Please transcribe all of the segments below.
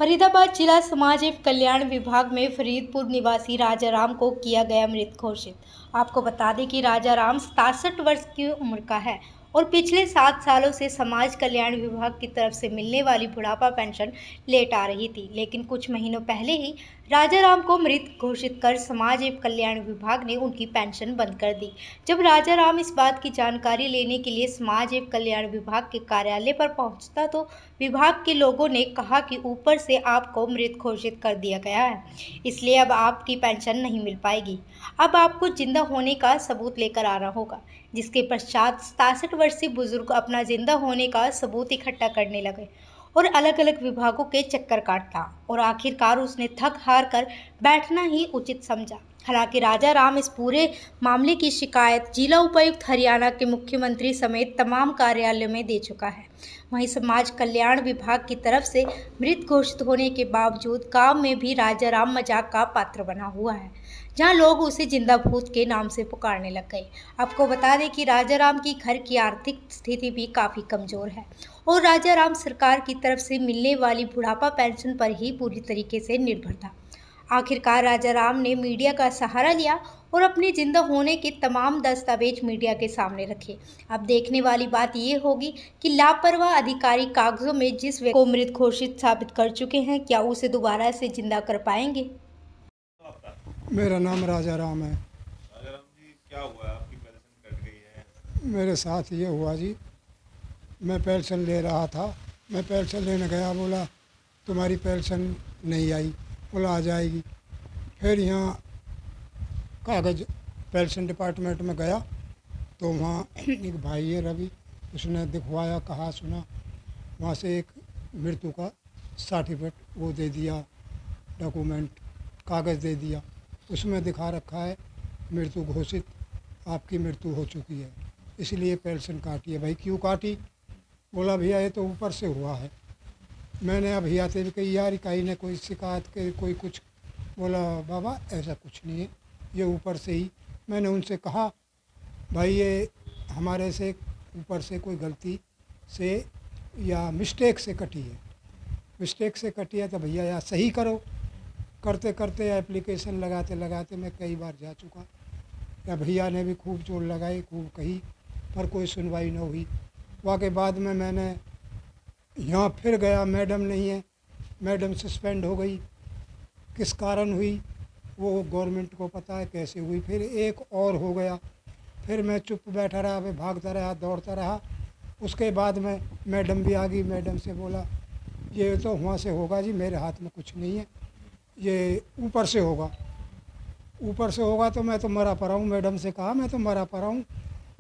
फरीदाबाद जिला समाज एवं कल्याण विभाग में फरीदपुर निवासी राजाराम को किया गया मृत घोषित। आपको बता दें कि राजाराम 67 वर्ष की उम्र का है और पिछले 7 सालों से समाज कल्याण विभाग की तरफ से मिलने वाली बुढ़ापा पेंशन लेट आ रही थी, लेकिन कुछ महीनों पहले ही राजाराम को मृत घोषित कर समाज एवं कल्याण विभाग ने उनकी पेंशन बंद कर दी। जब राजाराम इस बात की जानकारी लेने के लिए समाज एवं कल्याण विभाग के कार्यालय पर पहुंचता तो विभाग के लोगों ने कहा कि ऊपर से आपको मृत घोषित कर दिया गया है, इसलिए अब आपकी पेंशन नहीं मिल पाएगी। अब आपको जिंदा होने का सबूत लेकर आना होगा। जिसके पश्चात 67 वर्षीय बुजुर्ग अपना जिंदा होने का सबूत इकट्ठा करने लगे और अलग अलग विभागों के चक्कर काटा और आखिरकार उसने थक हार कर बैठना ही उचित समझा। हालांकि राजाराम इस पूरे मामले की शिकायत जिला उपायुक्त हरियाणा के मुख्यमंत्री समेत तमाम कार्यालयों में दे चुका है। वहीं समाज कल्याण विभाग की तरफ से मृत घोषित होने के बावजूद गांव में भी राजाराम मजाक का पात्र बना हुआ है, जहां लोग उसे जिंदा भूत के नाम से पुकारने लग गए। आपको बता दें कि राजाराम की घर की आर्थिक स्थिति भी काफ़ी कमज़ोर है और राजाराम सरकार की तरफ से मिलने वाली बुढ़ापा पेंशन पर ही पूरी तरीके से निर्भर था। आखिरकार राजाराम ने मीडिया का सहारा लिया और अपने जिंदा होने के तमाम दस्तावेज मीडिया के सामने रखे। अब देखने वाली बात ये होगी कि लापरवाह अधिकारी कागजों में जिस व्यक्ति को मृत घोषित साबित कर चुके हैं, क्या उसे दोबारा से जिंदा कर पाएंगे। मेरा नाम राजाराम है। राजाराम जी, क्या हुआ है? आपकी पेंशन कट गई है। मेरे साथ ये हुआ जी, मैं पेंशन ले रहा था। मैं पेंशन लेने गया, बोला तुम्हारी पेंशन नहीं आई। बोला आ जाएगी। फिर यहाँ कागज़ पेंशन डिपार्टमेंट में गया तो वहाँ एक भाई है रवि, उसने दिखवाया, कहा सुना, वहाँ से एक मृत्यु का सर्टिफिकेट वो दे दिया, डॉक्यूमेंट कागज़ दे दिया। उसमें दिखा रखा है मृत्यु घोषित, आपकी मृत्यु हो चुकी है, इसलिए पेंशन काटी है। भाई क्यों काटी? बोला भैया ये तो ऊपर से हुआ है। मैंने अब भैया से भी कही यार कहीं ने कोई शिकायत के कोई कुछ। बोला बाबा ऐसा कुछ नहीं है, ये ऊपर से ही। मैंने उनसे कहा भाई ये हमारे से ऊपर से कोई गलती से या मिस्टेक से कटी है, मिस्टेक से कटी है तो भैया यार सही करो। करते करते एप्लीकेशन लगाते लगाते मैं कई बार जा चुका, या भैया ने भी खूब जोर लगाई, खूब कही, पर कोई सुनवाई न हुई। वाके बाद में मैंने यहाँ फिर गया, मैडम नहीं है, मैडम सस्पेंड हो गई। किस कारण हुई वो गवर्नमेंट को पता है कैसे हुई। फिर एक और हो गया, फिर मैं चुप बैठा रहा, फिर भागता रहा, दौड़ता रहा। उसके बाद में मैडम भी आ गई। मैडम से बोला ये तो वहाँ से होगा जी, मेरे हाथ में कुछ नहीं है, ये ऊपर से होगा। ऊपर से होगा तो मैं तो मरा पड़ा हूँ। मैडम से कहा मैं तो मरा पड़ा हूँ,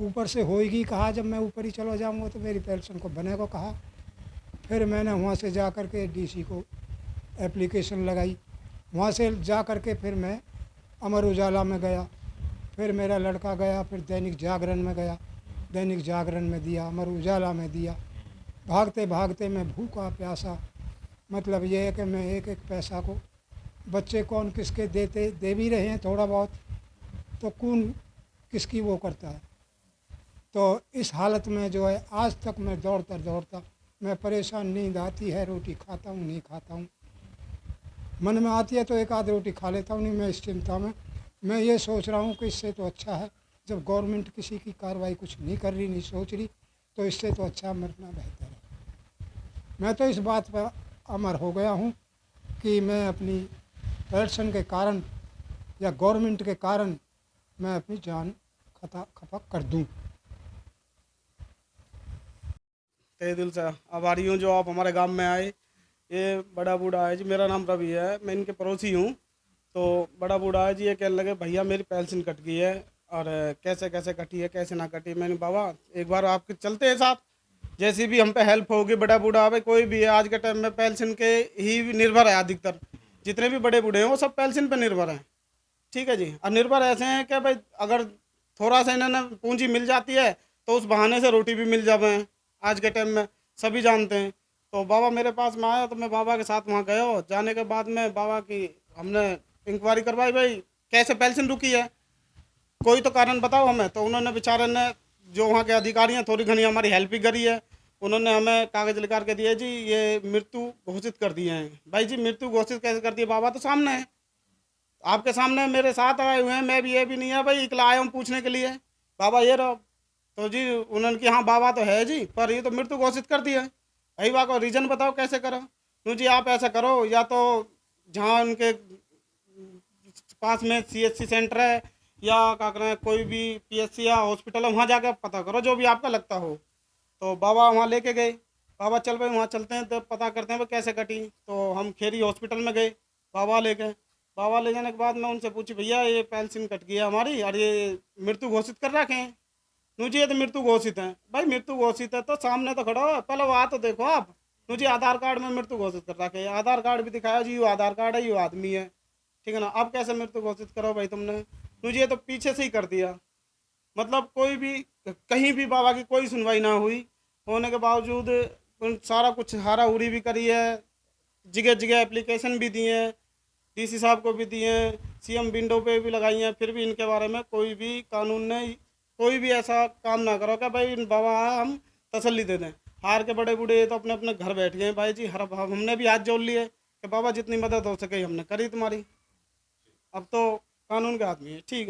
ऊपर से होएगी। कहा जब मैं ऊपर ही चला जाऊँगा तो मेरी पेंशन को बनेगा। कहा फिर मैंने वहाँ से जा कर के डीसी को एप्लीकेशन लगाई। वहाँ से जा कर के फिर मैं अमर उजाला में गया, फिर मेरा लड़का गया, फिर दैनिक जागरण में गया, दैनिक जागरण में दिया, अमर उजाला में दिया। भागते भागते मैं भूखा प्यासा, मतलब ये है कि मैं एक एक पैसा को बच्चे कौन किसके देते दे भी रहे हैं थोड़ा बहुत, तो कौन किसकी वो करता है। तो इस हालत में जो है आज तक मैं दौड़ता दौड़ता मैं परेशान, नींद आती है, रोटी खाता हूँ नहीं खाता हूँ, मन में आती है तो एक आध रोटी खा लेता हूँ, नहीं मैं इस चिंता में। मैं ये सोच रहा हूँ कि इससे तो अच्छा है जब गवर्नमेंट किसी की कार्रवाई कुछ नहीं कर रही, नहीं सोच रही, तो इससे तो अच्छा मरना बेहतर है। मैं तो इस बात पर अमर हो गया हूँ कि मैं अपनी पेंशन के कारण या गवर्नमेंट के कारण मैं अपनी जान खपा कर दूँ। तहे दिल से आभारी हूँ जो आप हमारे गांव में आए। ये बड़ा बूढ़ा है जी, मेरा नाम रवि है, मैं इनके पड़ोसी हूँ। तो बड़ा बूढ़ा है जी, ये कहने लगे भैया मेरी पेंशन कट गई है, और कैसे कैसे कटी है कैसे ना कटी। मैंने बाबा एक बार आपके चलते हैं साथ, जैसी भी हम पे हेल्प होगी। बड़ा बूढ़ा है कोई भी है, आज के टाइम में पेंशन के ही निर्भर है। अधिकतर जितने भी बड़े बूढ़े हैं वो सब पेंशन पर निर्भर हैं। ठीक है जी, और निर्भर ऐसे हैं कि भाई अगर थोड़ा सा इन्हें पूंजी मिल जाती है तो उस बहाने से रोटी भी मिल जावे हैं, आज के टाइम में सभी जानते हैं। तो बाबा मेरे पास में आया तो मैं बाबा के साथ वहाँ गया। जाने के बाद में बाबा की हमने इंक्वायरी करवाई, भाई कैसे पेंशन रुकी है, कोई तो कारण बताओ हमें। तो उन्होंने बेचारे ने, जो वहाँ के अधिकारी हैं, थोड़ी घनी हमारी हेल्प भी करी है। उन्होंने हमें कागज लिखा के दिए जी, ये मृत्यु घोषित कर दिए हैं। भाई जी मृत्यु घोषित कैसे कर दिए, बाबा तो सामने है, आपके सामने मेरे साथ आए हुए हैं, मैं भी ये भी नहीं है भाई इकला आया हूँ पूछने के लिए, बाबा ये रहो। तो जी उन्होंने कि हाँ बाबा तो है जी, पर ये तो मृत्यु घोषित कर दिया है। भाई बाबा को रीज़न बताओ कैसे करो। तो जी आप ऐसा करो, या तो जहाँ उनके पास में CHC सेंटर है या क्या करें कोई भी PSC या हॉस्पिटल है, वहाँ जाकर पता करो जो भी आपका लगता हो। तो बाबा वहाँ लेके गए, बाबा चल भाई वहाँ चलते हैं तो पता करते हैं वो कैसे कटी। तो हम खेरी हॉस्पिटल में गए, बाबा ले गए। बाबा ले जाने के बाद मैं उनसे पूछी भैया ये पेंशन कट गई है हमारी और ये मृत्यु घोषित कर रखे हैं। मुझे ये तो मृत्यु घोषित है। भाई मृत्यु घोषित है तो सामने तो खड़ा हो, पहले वहाँ तो देखो आप। मुझे आधार कार्ड में मृत्यु घोषित कर रखे है, आधार कार्ड भी दिखाया जी, वो आधार कार्ड है, ये आदमी है, ठीक है ना। अब कैसे मृत्यु घोषित करो भाई तुमने, मुझे ये तो पीछे से ही कर दिया। मतलब कोई भी कहीं भी बाबा की कोई सुनवाई ना हुई, होने के बावजूद सारा कुछ हारा हुरी भी करी है, जगह जगह एप्लीकेशन भी दिए हैं, DC साहब को भी दिए हैं, CM विंडो पे भी लगाई हैं, फिर भी इनके बारे में कोई भी कानून ने कोई भी ऐसा काम ना करो कि भाई बाबा हम तसल्ली दे दें। हार के बड़े बूढ़े तो अपने अपने घर बैठ गए भाई जी, हर हमने भी हाथ जोड़ लिए कि बाबा जितनी मदद हो सके हमने करी तुम्हारी। अब तो कानून के हाथ में है, ठीक है।